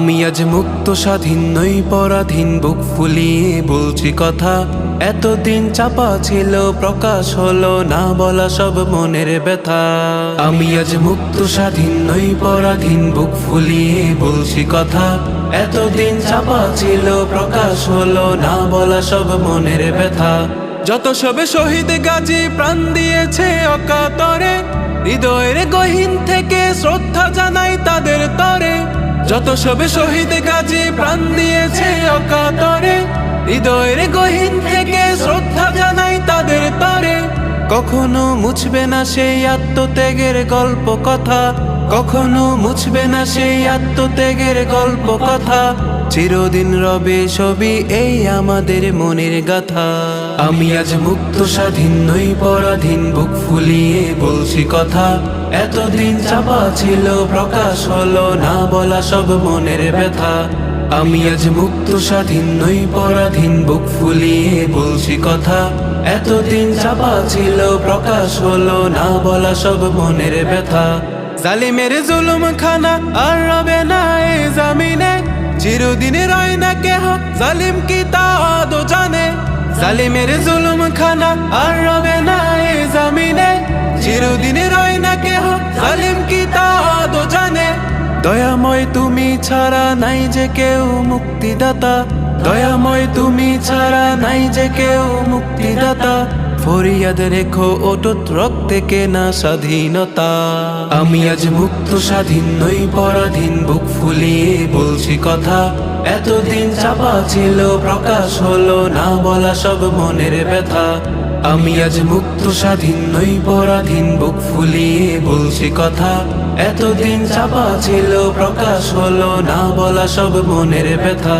আমি আজ মুক্ত স্বাধীন নই পরাধীন, বুক ফুলিয়ে বলছি কথা। এতদিন চাপা ছিল প্রকাশ হলো না বলা সব মনের ব্যথা। আমি আজ মুক্ত স্বাধীন নই পরাধীন, বুক ফুলিয়ে বলছি কথা। এতদিন চাপা ছিল প্রকাশ হলো না বলা সব মনের ব্যথা। যত সবে শহীদ গাজী প্রাণ দিয়েছে অকাতরে, হৃদয়ের গহীন থেকে শ্রদ্ধা জানাই তাদের তরে। যত সবে শহীদ গাজী প্রাণ দিয়েছে অকাতরে, হৃদয়ের গহীন থেকে শ্রদ্ধা জানাই তাদের তরে। কখনো মুছবে না সেই আত্মত্যাগের গল্প কথা, কখনো মুছবে না সেই আত্মত্যাগের গল্প কথা। চিরদিন রবে ছবি এই আমাদের মনের গাথা। আমি আজ মুক্ত স্বাধীন নই পরাধীন, বুক ফুলিয়ে বলছি কথা। এতদিন চাপা ছিল প্রকাশ হলো না বলা সব মনের ব্যথা। আমি আজ মুক্ত স্বাধীন নই পরাধীন, বুক ফুলিয়ে বলছি কথা। এতদিন চাপা ছিল প্রকাশ হলো না বলা সব মনের ব্যথা। জালিমের জুলুম খানা আর রবে না এ জামিনে, চিরদিন রয় না কেহ জালিম কি তা আদৌ জানে। জালিমের জুলুম খানা আর রবে না এ জামিনে, চিরদিন রয় না কেহ জালিম কি তা আদৌ জানে। দয়াময় তুমি ছাড়া নাই যে কেউ মুক্তিদাতা, দয়াময় তুমি ছাড়া নাই যে কেউ মুক্তিদাতা। ফরিয়াদ রেখো অটুট রক্তে কেনা স্বাধীনতা। আমি আজ মুক্ত স্বাধীন নই পরাধীন, বুক ফুলিয়ে বলছি কথা। এতদিন চাপা ছিল প্রকাশ হলো না বলা সব মনের ব্যথা। আমি আজ মুক্ত স্বাধীন নই পরাধীন, বুক ফুলিয়ে বলছি কথা। এতদিন চাপা ছিল প্রকাশ হলো না বলা সব মনের ব্যথা।